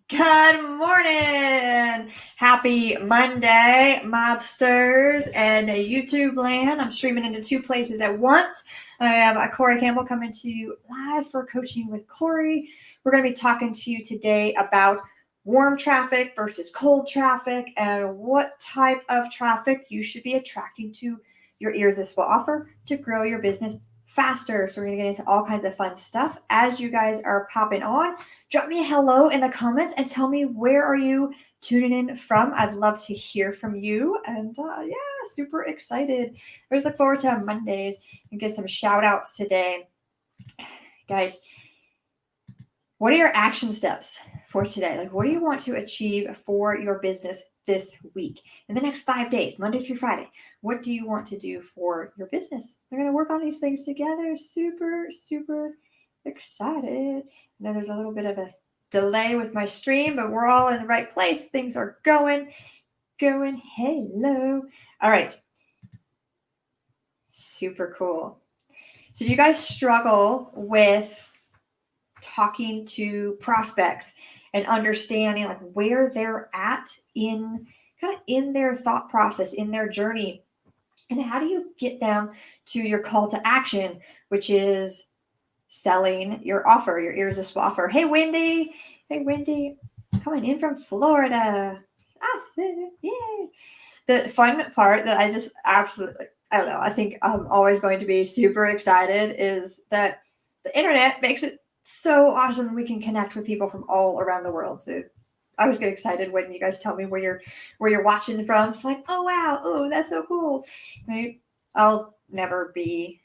Good morning. Happy Monday, mobsters and YouTube land. I'm streaming into two places at once. I have Corey Campbell coming to you live for Coaching with Corey. We're going to be talking to you today about warm traffic versus cold traffic and what type of traffic you should be attracting to your irresistible offer to grow your business faster. So we're going to get into all kinds of fun stuff as you guys are popping on. Drop me a hello in the comments and tell me where are you tuning in from. I'd love to hear from you. And yeah, super excited. I always look forward to Mondays and get some shout outs today. Guys, what are your action steps for today? Like, what do you want to achieve for your business this week? In the next 5 days, Monday through Friday, what do you want to do for your business? They're going to work on these things together. Super, super excited. I know there's a little bit of a delay with my stream, but we're all in the right place. Things are going. Hello. All right. Super cool. So do you guys struggle with talking to prospects and understanding like where they're at in their thought process, in their journey? And how do you get them to your call to action, which is selling your offer, your irresistible offer? Hey, Wendy. Coming in from Florida. Awesome. Yay. The fun part that I just absolutely, I don't know, I think I'm always going to be super excited is that the internet makes it so awesome we can connect with people from all around the world. So I always get excited when you guys tell me where you're watching from. It's like, oh wow, oh that's so cool. Right? I'll never be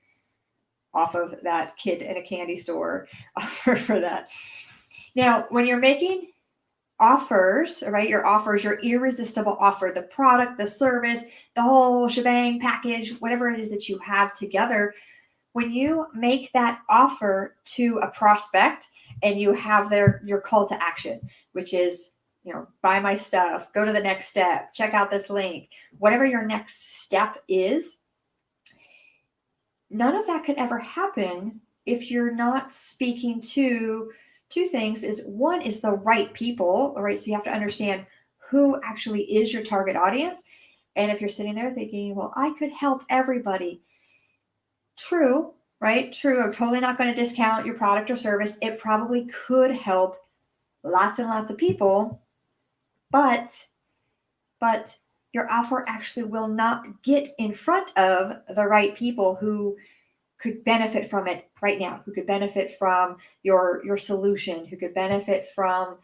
off of that kid in a candy store offer for that. Now, when you're making offers, right? Your offers, your irresistible offer, the product, the service, the whole shebang package, whatever it is that you have together. When you make that offer to a prospect and you have your call to action, which is, buy my stuff, go to the next step, check out this link, whatever your next step is, none of that could ever happen if you're not speaking to two things. Is one is the right people, all right? So you have to understand who actually is your target audience. And if you're sitting there thinking, well, I could help everybody. True, right? True. I'm totally not going to discount your product or service. It probably could help lots and lots of people, but your offer actually will not get in front of the right people who could benefit from it right now, who could benefit from your solution, who could benefit from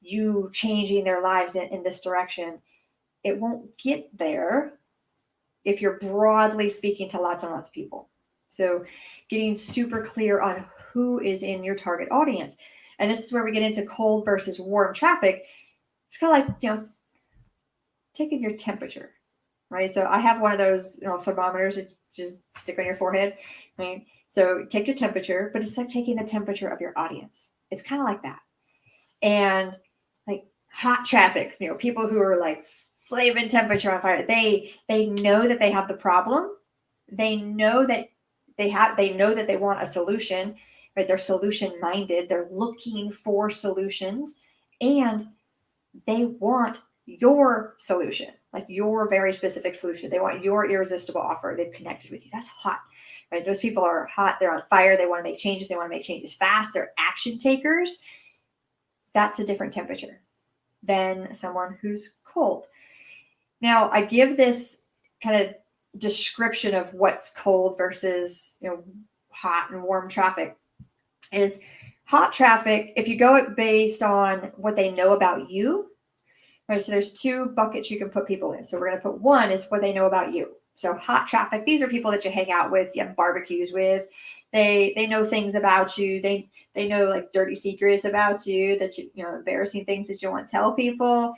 you changing their lives in this direction. It won't get there if you're broadly speaking to lots and lots of people. So getting super clear on who is in your target audience. And this is where we get into cold versus warm traffic. It's kind of like, taking your temperature, right? So I have one of those thermometers that just stick on your forehead, right? So take your temperature, but it's like taking the temperature of your audience. It's kind of like that. And like hot traffic, people who are like flaming temperature on fire, they know that they have the problem. They know that they want a solution, right? They're solution minded. They're looking for solutions, and they want your solution, like your very specific solution. They want your irresistible offer. They've connected with you. That's hot, right? Those people are hot. They're on fire. They want to make changes. They want to make changes fast. They're action takers. That's a different temperature than someone who's cold. Now, I give this kind of description of what's cold versus hot and warm traffic. Is hot traffic, if you go based on what they know about you, right? So there's two buckets you can put people in. So we're going to put one is what they know about you. So hot traffic, these are people that you hang out with, you have barbecues with. They know things about you. They know like dirty secrets about you, that embarrassing things that you want to tell people.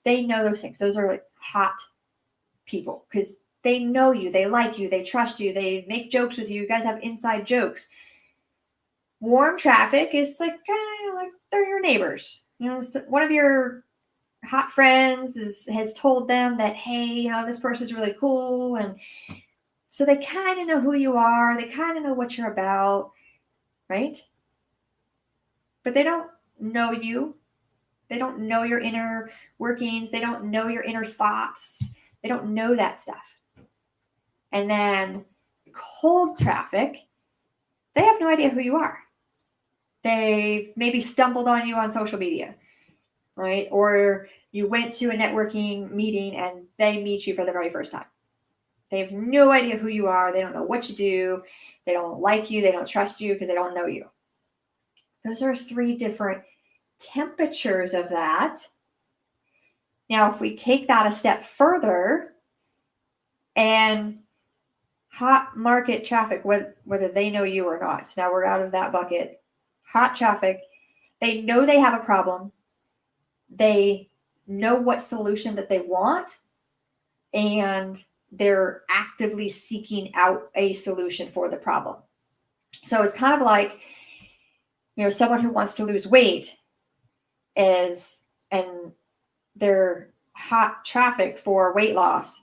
They know those things. Those are like hot people because they know you, they like you, they trust you, they make jokes with you. You guys have inside jokes. Warm traffic is like kind of like they're your neighbors. One of your hot friends has told them that, hey, this person's really cool. And so they kind of know who you are. They kind of know what you're about, right? But they don't know you. They don't know your inner workings. They don't know your inner thoughts. They don't know that stuff. And then cold traffic, they have no idea who you are. They've maybe stumbled on you on social media, right? Or you went to a networking meeting and they meet you for the very first time. They have no idea who you are. They don't know what you do. They don't like you. They don't trust you because they don't know you. Those are 3 different temperatures of that. Now, if we take that a step further, and hot market traffic, whether they know you or not. So now we're out of that bucket. Hot traffic, they know they have a problem. They know what solution that they want, and they're actively seeking out a solution for the problem. So it's kind of like, someone who wants to lose weight and they're hot traffic for weight loss.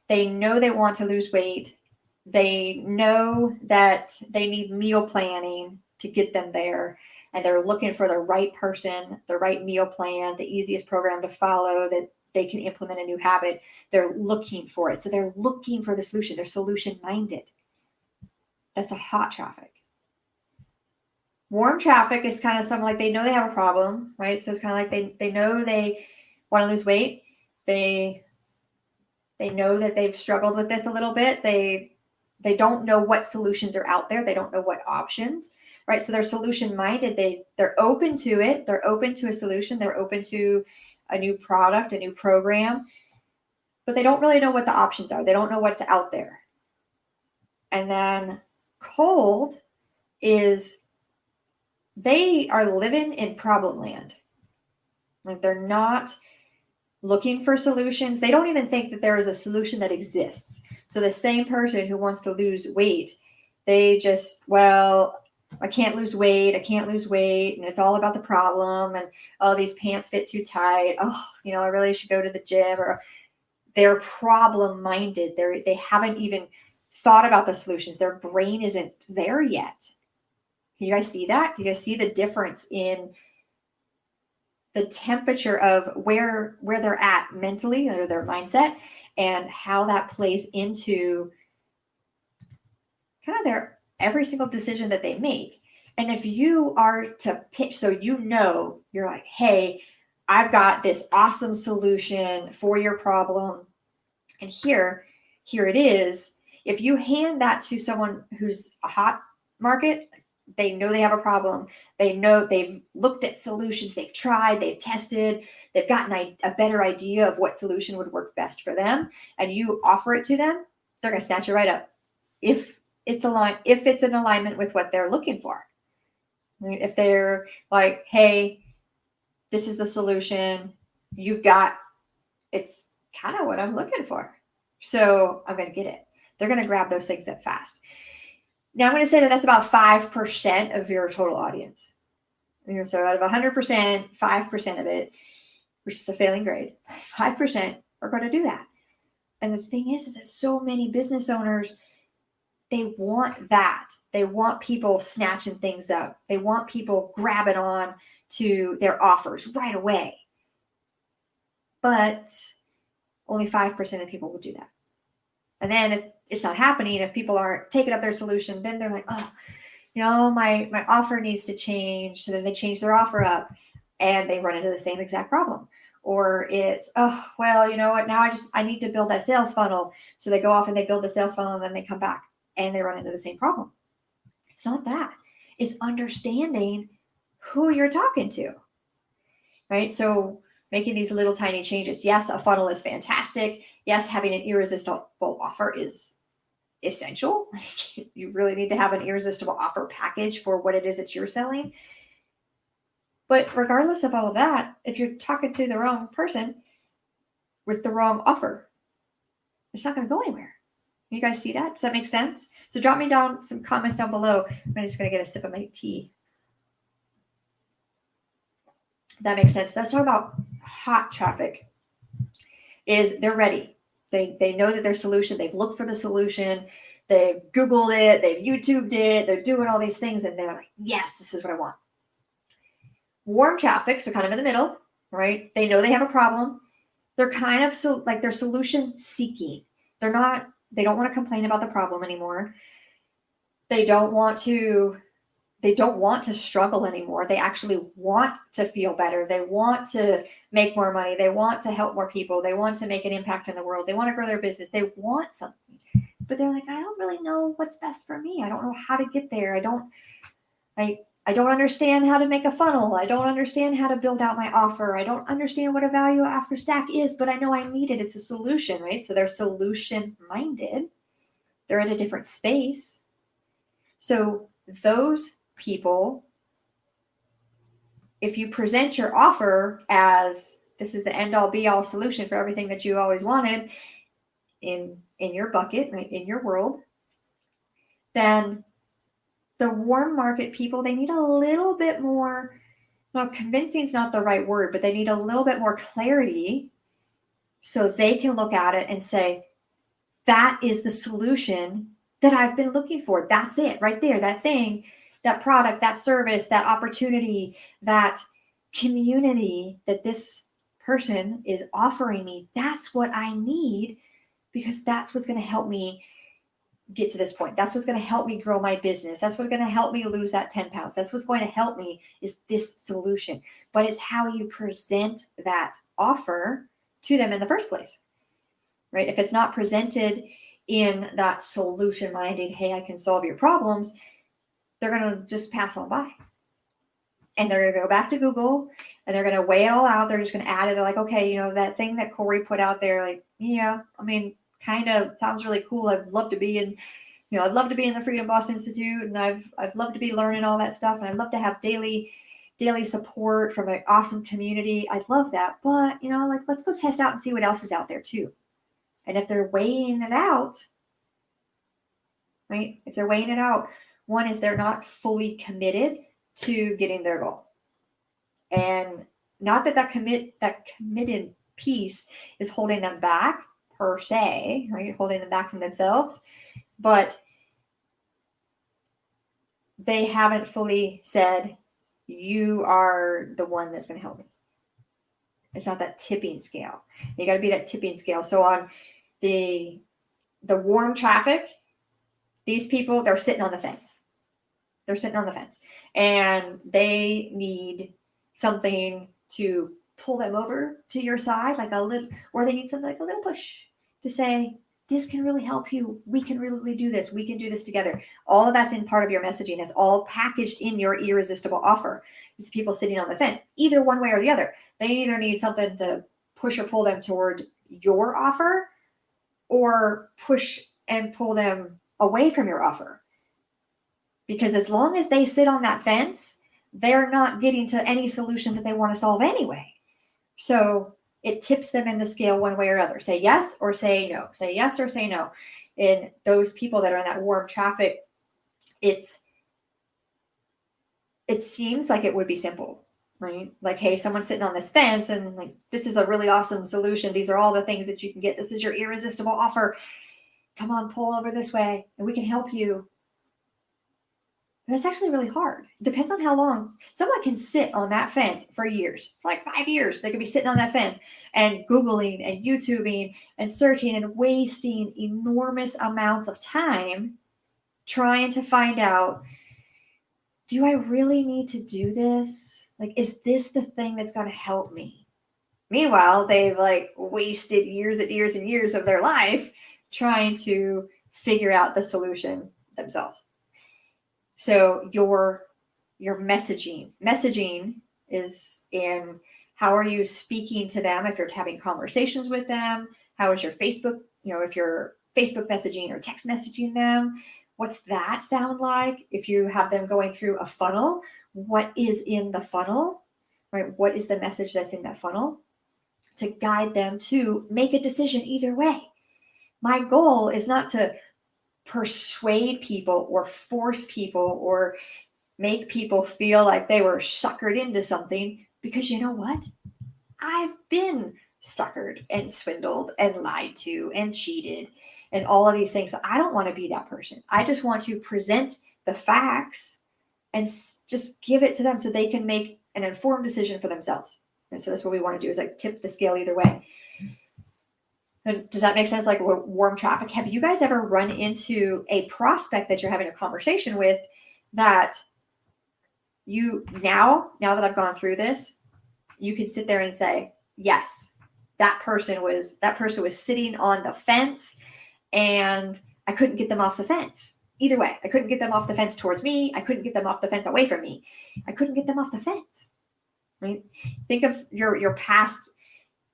They know they want to lose weight. They know that they need meal planning to get them there. And they're looking for the right person, the right meal plan, the easiest program to follow that they can implement a new habit. They're looking for it. So they're looking for the solution. They're solution minded. That's a hot traffic. Warm traffic is kind of something like they know they have a problem, right? So it's kind of like they know they want to lose weight. They know that they've struggled with this a little bit. They don't know what solutions are out there. They don't know what options, right? So they're solution minded. They're open to it. They're open to a solution. They're open to a new product, a new program, but they don't really know what the options are. They don't know what's out there. And then cold is they are living in problem land. Like they're not looking for solutions. They don't even think that there is a solution that exists. So the same person who wants to lose weight, they just, I can't lose weight. I can't lose weight. And it's all about the problem. And, oh, these pants fit too tight. Oh, I really should go to the gym. Or they're problem minded. They haven't even thought about the solutions. Their brain isn't there yet. Can you guys see that? You guys see the difference in the temperature of where they're at mentally, or their mindset, and how that plays into kind of their every single decision that they make. And if you are to pitch, so you're like, hey, I've got this awesome solution for your problem, and here it is. If you hand that to someone who's a hot market, they know they have a problem. They know they've looked at solutions. They've tried, they've tested, they've gotten a better idea of what solution would work best for them. And you offer it to them, they're going to snatch it right up. If it's in alignment with what they're looking for. Right? If they're like, hey, this is the solution it's kind of what I'm looking for. So I'm going to get it. They're going to grab those things up fast. Now I'm going to say that that's about 5% of your total audience. So out of 100%, 5% of it, which is a failing grade, 5% are going to do that. And the thing is that so many business owners, they want that. They want people snatching things up. They want people grabbing on to their offers right away. But only 5% of people will do that. And then if it's not happening, if people aren't taking up their solution, then they're like, oh, my offer needs to change. So then they change their offer up and they run into the same exact problem. Or it's, oh, well, you know what? Now I need to build that sales funnel. So they go off and they build the sales funnel and then they come back and they run into the same problem. It's not that. It's understanding who you're talking to, right? So making these little tiny changes. Yes, a funnel is fantastic. Yes, having an irresistible offer is essential. You really need to have an irresistible offer package for what it is that you're selling. But regardless of all of that, if you're talking to the wrong person with the wrong offer, it's not going to go anywhere. You guys see that? Does that make sense? So drop me down some comments down below. I'm just going to get a sip of my tea. That makes sense. Let's talk about hot traffic. Is they're ready. They know that their solution, they've looked for the solution, they've Googled it, they've YouTubed it, they're doing all these things, and they're like, yes, this is what I want. Warm traffic, so kind of in the middle, right? They know they have a problem. They're kind of like they're solution seeking. They don't want to complain about the problem anymore. They don't want to struggle anymore. They actually want to feel better. They want to make more money. They want to help more people. They want to make an impact in the world. They want to grow their business. They want something. But they're like, I don't really know what's best for me. I don't know how to get there. I don't understand how to make a funnel. I don't understand how to build out my offer. I don't understand what a value offer stack is, but I know I need it. It's a solution, right? So they're solution minded. They're in a different space. So those people, if you present your offer as this is the end all be all solution for everything that you always wanted in your bucket, right, in your world, then the warm market people, they need a little bit more, well, convincing is not the right word, but they need a little bit more clarity so they can look at it and say, that is the solution that I've been looking for. That's it right there. That thing, that product, that service, that opportunity, that community that this person is offering me. That's what I need, because that's what's going to help me get to this point. That's what's going to help me grow my business. That's what's going to help me lose that 10 pounds. That's what's going to help me is this solution. But it's how you present that offer to them in the first place, right? If it's not presented in that solution minded, hey, I can solve your problems, they're going to just pass on by. And they're going to go back to Google and they're going to weigh it all out. They're just going to add it. They're like, okay, that thing that Corey put out there, like, yeah, I mean, kind of sounds really cool. I'd love to be in the Freedom Boss Institute, and I've loved to be learning all that stuff, and I'd love to have daily support from an awesome community. I'd love that. But, like, let's go test out and see what else is out there too. And if they're weighing it out, right? If they're weighing it out, one is they're not fully committed to getting their goal. And not that committed piece is holding them back per se, right? Holding them back from themselves, but they haven't fully said, you are the one that's going to help me. It's not that tipping scale. You got to be that tipping scale. So on the warm traffic, these people, they're sitting on the fence. They're sitting on the fence, and they need something to pull them over to your side, like a little, or they need something like a little push to say, this can really help you. We can really do this. We can do this together. All of that's in part of your messaging. It's all packaged in your irresistible offer. These people sitting on the fence, either one way or the other. They either need something to push or pull them toward your offer, or push and pull them away from your offer. Because as long as they sit on that fence, they're not getting to any solution that they want to solve anyway. So it tips them in the scale one way or other. Say yes or say no. Say yes or say no. And those people that are in that warm traffic, it seems like it would be simple, right? Like, hey, someone's sitting on this fence and like, this is a really awesome solution. These are all the things that you can get. This is your irresistible offer. Come on, pull over this way and we can help you. And that's actually really hard. It depends on how long. Someone can sit on that fence for years, for like 5 years. They could be sitting on that fence and Googling and YouTubing and searching and wasting enormous amounts of time trying to find out, do I really need to do this? Like, is this the thing that's going to help me? Meanwhile, they've like wasted years and years and years of their life trying to figure out the solution themselves. So your messaging is in how are you speaking to them if you're having conversations with them? How is your Facebook, if you're Facebook messaging or text messaging them, what's that sound like? If you have them going through a funnel, what is in the funnel, right? What is the message that's in that funnel to guide them to make a decision either way? My goal is not to persuade people or force people or make people feel like they were suckered into something, because you know what? I've been suckered and swindled and lied to and cheated and all of these things. So I don't want to be that person. I just want to present the facts and just give it to them so they can make an informed decision for themselves. And so that's what we want to do, is like tip the scale either way. And does that make sense? Like warm traffic. Have you guys ever run into a prospect that you're having a conversation with that you now that I've gone through this, you can sit there and say, yes, that person was sitting on the fence and I couldn't get them off the fence. Either way, I couldn't get them off the fence towards me. I couldn't get them off the fence away from me. I couldn't get them off the fence. Right? Think of your past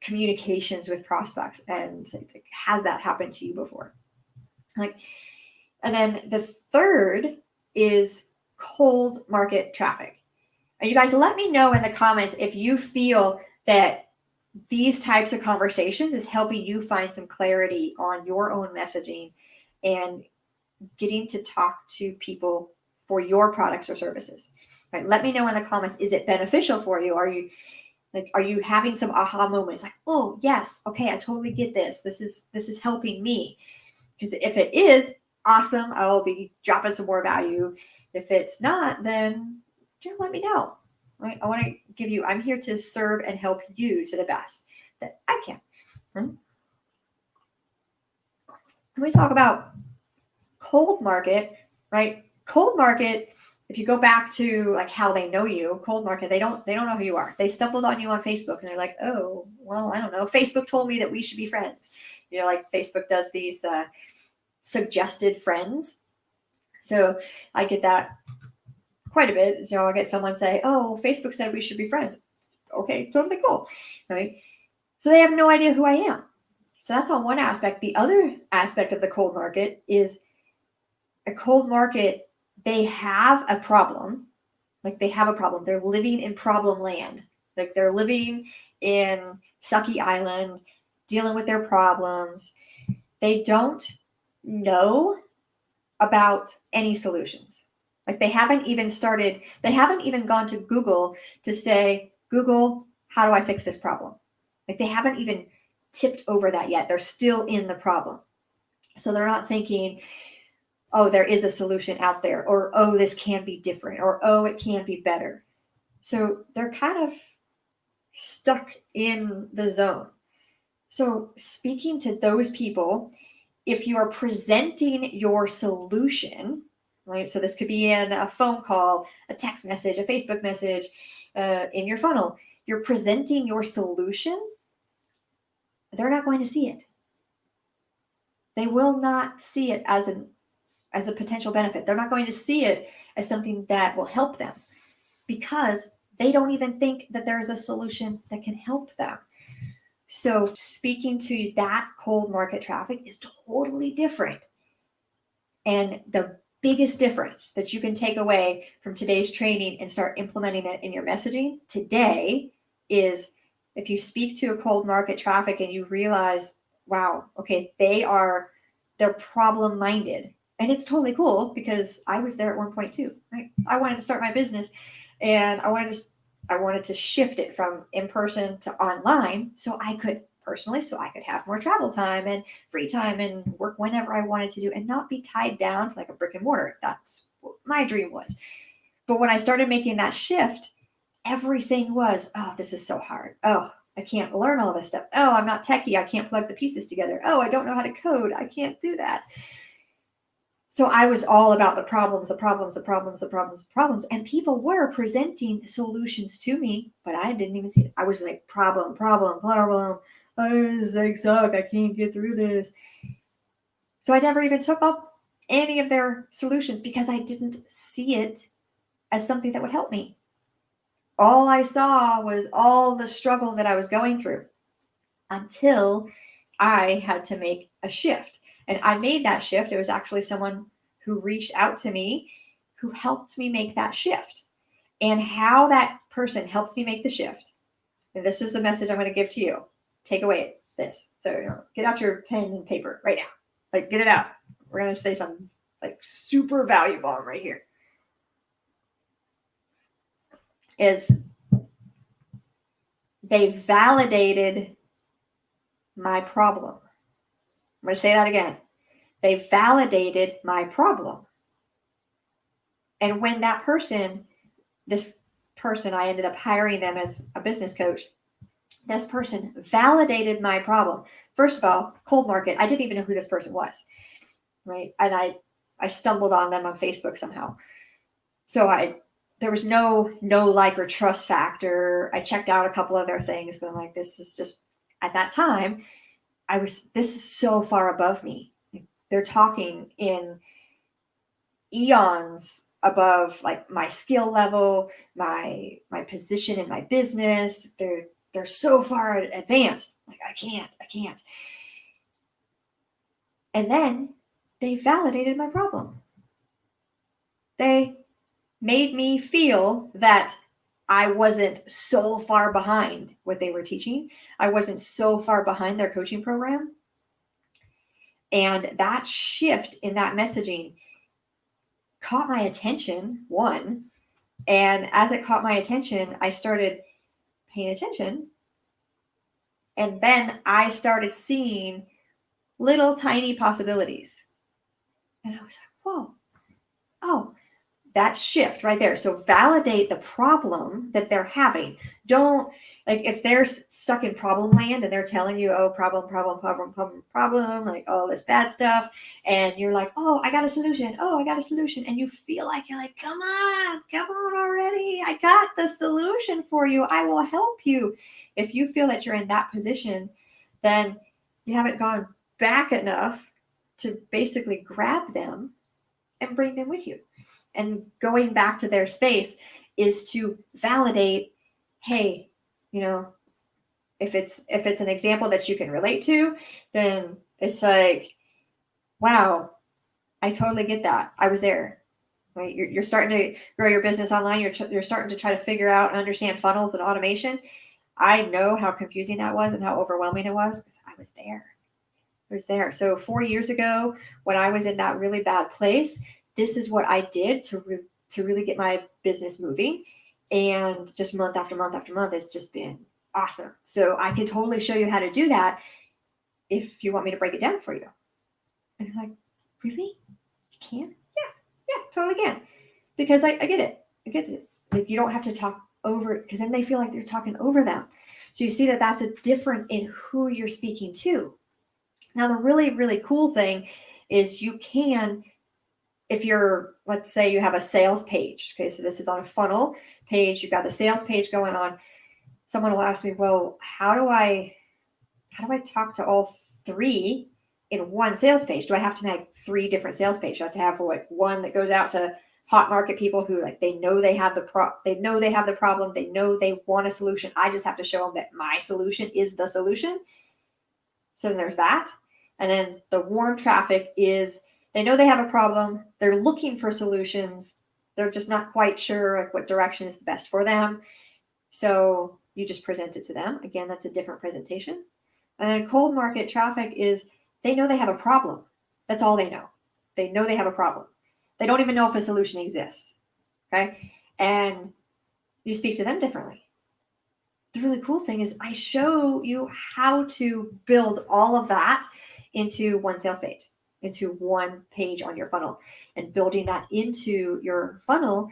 communications with prospects, and has that happened to you before? Like, and then the third is cold market traffic. And you guys, let me know in the comments if you feel that these types of conversations is helping you find some clarity on your own messaging and getting to talk to people for your products or services. Right? Let me know in the comments, is it beneficial for you? Are you having some aha moments? Like, oh yes, okay, I totally get this. This is helping me. Because if it is, awesome, I'll be dropping some more value. If it's not, then just let me know. Right? I want to give you, I'm here to serve and help you to the best that I can. Can we talk about cold market, right? Cold market, if you go back to like how they know you, cold market, they don't know who you are. They stumbled on you on Facebook and they're like, oh, well, I don't know. Facebook told me that we should be friends. You know, like Facebook does these suggested friends. So I get that quite a bit. So I'll get someone say, oh, Facebook said we should be friends. Okay, totally cool. Right? So they have no idea who I am. So that's on one aspect. The other aspect of the cold market is a cold market, they have a problem. Like they have a problem. They're living in problem land. Like they're living in Sucky Island, dealing with their problems. They don't know about any solutions. Like they haven't even gone to Google to say, Google, how do I fix this problem? Like they haven't even tipped over that yet. They're still in the problem. So they're not thinking, oh, there is a solution out there, or, oh, this can be different, or, oh, it can be better. So they're kind of stuck in the zone. So speaking to those people, if you are presenting your solution, right? So this could be in a phone call, a text message, a Facebook message, in your funnel. You're presenting your solution. They're not going to see it. They will not see it as a potential benefit. They're not going to see it as something that will help them because they don't even think that there's a solution that can help them. So speaking to that cold market traffic is totally different. And the biggest difference that you can take away from today's training and start implementing it in your messaging today is if you speak to a cold market traffic and you realize, wow, okay, they're problem minded. And it's totally cool because I was there at one point too, right? I wanted to start my business and I wanted to shift it from in-person to online so I could have more travel time and free time and work whenever I wanted to do and not be tied down to like a brick and mortar. That's what my dream was. But when I started making that shift, everything was, oh, this is so hard. Oh, I can't learn all this stuff. Oh, I'm not techie. I can't plug the pieces together. Oh, I don't know how to code. I can't do that. So I was all about the problems. And people were presenting solutions to me, but I didn't even see it. I was like, problem. I suck. I can't get through this. So I never even took up any of their solutions because I didn't see it as something that would help me. All I saw was all the struggle that I was going through until I had to make a shift. And I made that shift. It was actually someone who reached out to me who helped me make that shift. And how that person helped me make the shift. And this is the message I'm going to give to you. Take away this. So get out your pen and paper right now. Like get it out. We're going to say something like super valuable right here. Is they validated my problem. I'm going to say that again. They validated my problem. And when this person, I ended up hiring them as a business coach. This person validated my problem. First of all, cold market, I didn't even know who this person was, right? And I stumbled on them on Facebook somehow. So there was no like or trust factor. I checked out a couple other things, but I'm like, this is just, at that time, this is so far above me. They're talking in eons above like my skill level, my position in my business. They're so far advanced. Like I can't. And then they validated my problem. They made me feel that I wasn't so far behind what they were teaching. I wasn't so far behind their coaching program. And that shift in that messaging caught my attention, one. And as it caught my attention, I started paying attention. And then I started seeing little tiny possibilities. And I was like, whoa, oh, that shift right there. So validate the problem that they're having. Don't, like, if they're stuck in problem land and they're telling you, oh, problem, like all this bad stuff. And you're like, oh, I got a solution. And you feel like you're like, come on already. I got the solution for you. I will help you. If you feel that you're in that position, then you haven't gone back enough to basically grab them and bring them with you. And going back to their space is to validate, hey, if it's an example that you can relate to, then it's like, wow, I totally get that. I was there. Right? You're starting to grow your business online. You're starting to try to figure out and understand funnels and automation. I know how confusing that was and how overwhelming it was because I was there. So 4 years ago, when I was in that really bad place, this is what I did to really get my business moving. And just month after month after month, it's just been awesome. So I can totally show you how to do that if you want me to break it down for you. And I'm like, really? You can? Yeah, totally can. Because I get it. I get it. Like, you don't have to talk over, because then they feel like they're talking over them. So you see that that's a difference in who you're speaking to. Now, the really, really cool thing is you can, if you're, let's say you have a sales page. Okay, so this is on a funnel page. You've got the sales page going on. Someone will ask me, well, how do I talk to all three in one sales page? Do I have to make 3 different sales pages? I have to have one that goes out to hot market people who, like, they know they have the problem. They know they want a solution. I just have to show them that my solution is the solution. So then there's that. And then the warm traffic is, they know they have a problem. They're looking for solutions. They're just not quite sure like what direction is the best for them. So you just present it to them. Again, that's a different presentation. And then cold market traffic is, they know they have a problem. That's all they know. They know they have a problem. They don't even know if a solution exists. Okay. And you speak to them differently. The really cool thing is I show you how to build all of that into one sales page, into one page on your funnel. And building that into your funnel,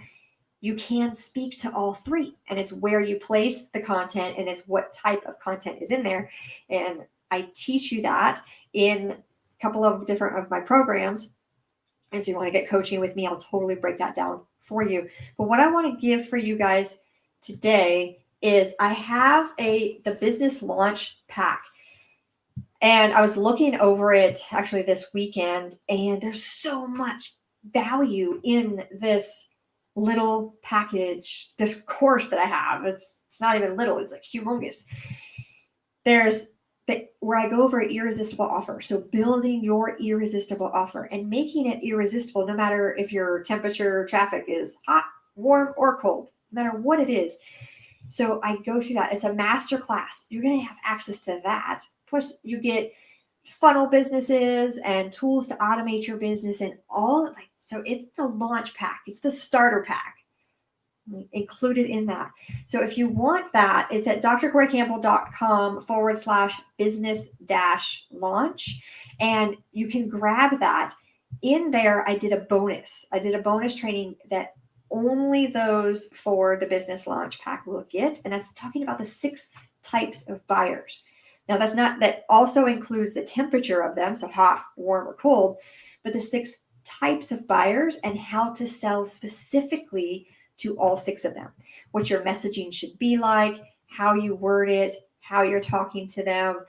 you can speak to all 3. And it's where you place the content, and it's what type of content is in there. And I teach you that in a couple of different of my programs. And so you want to get coaching with me, I'll totally break that down for you. But what I want to give for you guys today is I have the business launch pack. And I was looking over it actually this weekend, and there's so much value in this little package, this course that I have. It's not even little, it's like humongous. There's where I go over an irresistible offer. So building your irresistible offer and making it irresistible, no matter if your temperature traffic is hot, warm, or cold, no matter what it is. So I go through that. It's a master class. You're going to have access to that. Plus you get funnel businesses and tools to automate your business and all. So it's the launch pack. It's the starter pack included in that. So if you want that, it's at drcoreycampbell.com/business-launch. And you can grab that. In there, I did a bonus training that only those for the business launch pack will get. And that's talking about the 6 types of buyers. Now that also includes the temperature of them. So hot, warm, or cold, but the 6 types of buyers and how to sell specifically to all 6 of them. What your messaging should be like, how you word it, how you're talking to them,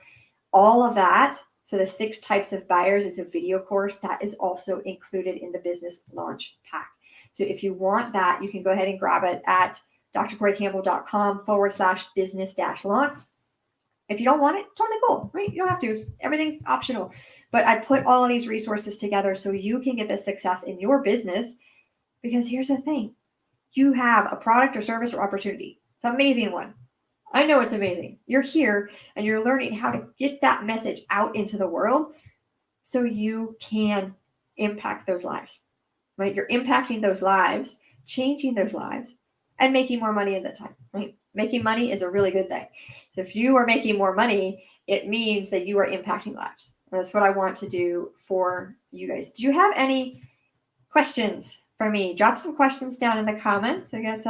all of that. So the 6 types of buyers is a video course that is also included in the business launch pack. So if you want that, you can go ahead and grab it at drcoreycampbell.com/business-launch. If you don't want it, totally cool, right? You don't have to. Everything's optional. But I put all of these resources together so you can get the success in your business, because here's the thing. You have a product or service or opportunity. It's an amazing one. I know it's amazing. You're here and you're learning how to get that message out into the world so you can impact those lives, right? You're impacting those lives, changing those lives, and making more money in the time, right? Making money is a really good thing. So if you are making more money, it means that you are impacting lives. And that's what I want to do for you guys. Do you have any questions for me? Drop some questions down in the comments. I guess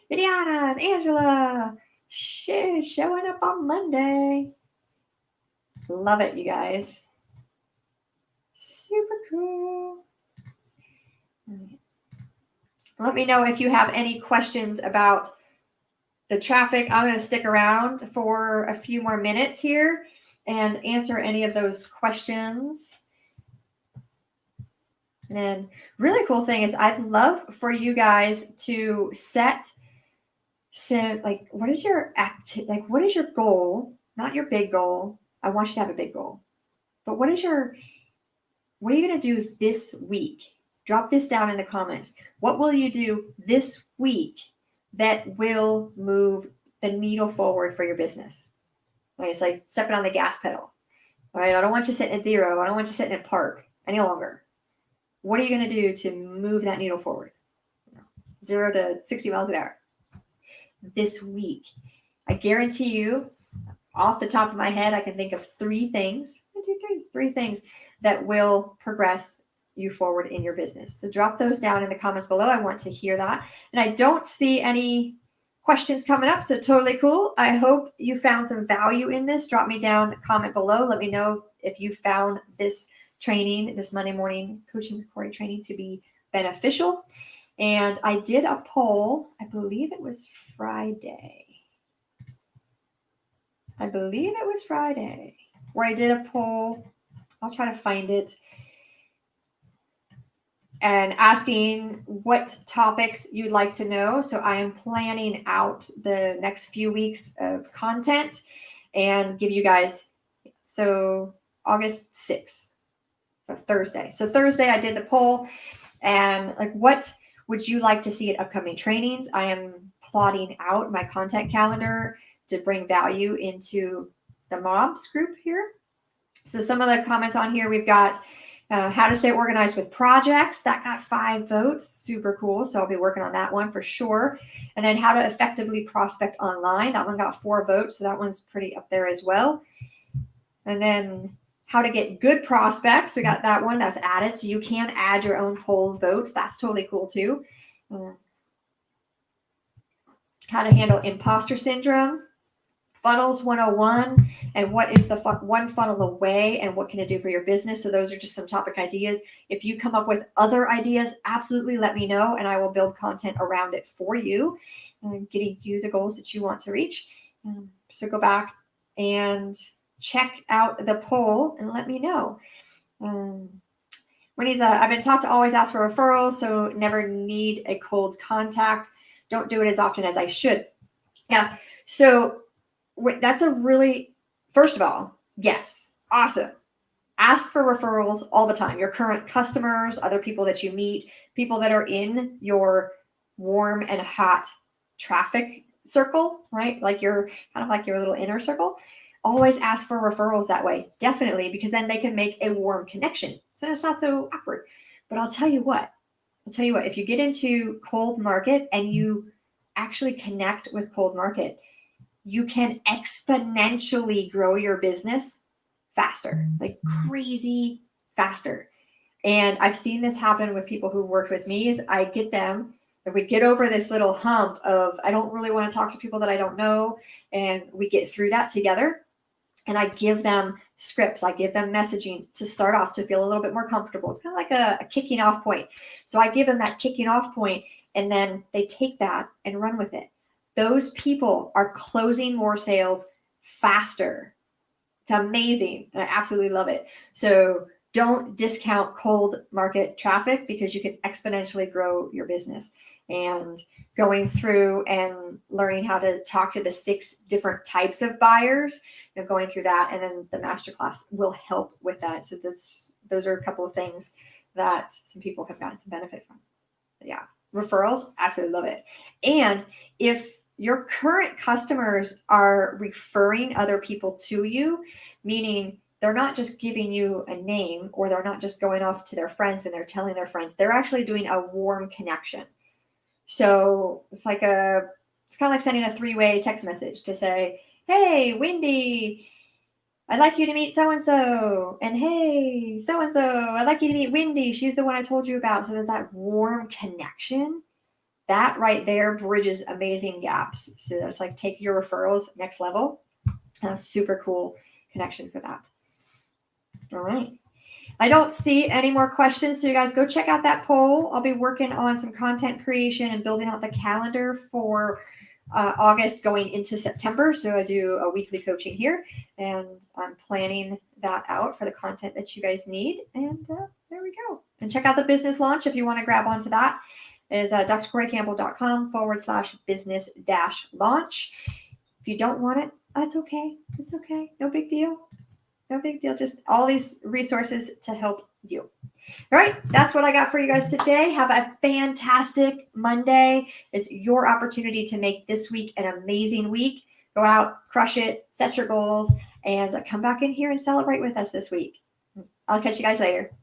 Viviana and Angela showing up on Monday. Love it, you guys. Super cool. Let me know if you have any questions about the traffic. I'm going to stick around for a few more minutes here and answer any of those questions. And then really cool thing is I'd love for you guys to set like, what is your what is your goal? Not your big goal. I want you to have a big goal. But what are you going to do this week? Drop this down in the comments. What will you do this week that will move the needle forward for your business? Right? It's like stepping on the gas pedal. All right, I don't want you sitting at 0. I don't want you sitting in park any longer. What are you going to do to move that needle forward? 0 to 60 miles an hour. This week, I guarantee you, off the top of my head, I can think of 3 things. 3 things that will progress you forward in your business. So drop those down in the comments below. I want to hear that. And I don't see any questions coming up, so totally cool. I hope you found some value in this. Drop me down a comment below. Let me know if you found this training, this Monday morning coaching with Corey training, to be beneficial. And I did a poll, I believe it was Friday, where I did a poll. I'll try to find it. And asking what topics you'd like to know. So I am planning out the next few weeks of content and give you guys, so August 6th, so Thursday. So Thursday I did the poll, and like, what would you like to see at upcoming trainings? I am plotting out my content calendar to bring value into the mobs group here. So some of the comments on here, we've got how to stay organized with projects. That got 5 votes. Super cool. So I'll be working on that one for sure. And then how to effectively prospect online. That one got 4 votes. So that one's pretty up there as well. And then how to get good prospects. We got that one that's added. So you can add your own poll votes. That's totally cool too. How to handle imposter syndrome. Funnels 101, and what is the one funnel away, and what can it do for your business? So those are just some topic ideas. If you come up with other ideas, absolutely let me know, and I will build content around it for you, and getting you the goals that you want to reach. So go back and check out the poll and let me know. I've been taught to always ask for referrals, so never need a cold contact. Don't do it as often as I should. Yeah, so that's first of all, yes, awesome. Ask for referrals all the time. Your current customers, other people that you meet, people that are in your warm and hot traffic circle, right? Like your little inner circle. Always ask for referrals that way. Definitely, because then they can make a warm connection. So it's not so awkward. But I'll tell you what, if you get into cold market and you actually connect with cold market, you can exponentially grow your business faster, like crazy faster. And I've seen this happen with people who worked with me. Is I get them, And we get over this little hump of, I don't really want to talk to people that I don't know. And we get through that together. And I give them scripts. I give them messaging to start off to feel a little bit more comfortable. It's kind of like a kicking off point. So I give them that kicking off point, and then they take that and run with it. Those people are closing more sales faster. It's amazing. I absolutely love it. So don't discount cold market traffic, because you can exponentially grow your business. And going through and learning how to talk to the 6 different types of buyers, going through that, and then the masterclass will help with that. So those are a couple of things that some people have gotten some benefit from. But yeah, referrals, absolutely love it. And if your current customers are referring other people to you, meaning they're not just giving you a name, or they're not just going off to their friends and they're telling their friends, they're actually doing a warm connection. So it's kind of like sending a 3-way text message to say, hey, Wendy, I'd like you to meet so-and-so. And hey, so-and-so, I'd like you to meet Wendy. She's the one I told you about. So there's that warm connection. That right there bridges amazing gaps. So that's like take your referrals next level. A super cool connection for that. All right. I don't see any more questions. So you guys go check out that poll. I'll be working on some content creation and building out the calendar for August going into September. So I do a weekly coaching here, and I'm planning that out for the content that you guys need. And there we go. And check out the business launch if you want to grab onto that. It is drcoreycampbell.com/business-launch. If you don't want it, that's okay. It's okay. No big deal. No big deal. Just all these resources to help you. All right. That's what I got for you guys today. Have a fantastic Monday. It's your opportunity to make this week an amazing week. Go out, crush it, set your goals, and come back in here and celebrate with us this week. I'll catch you guys later.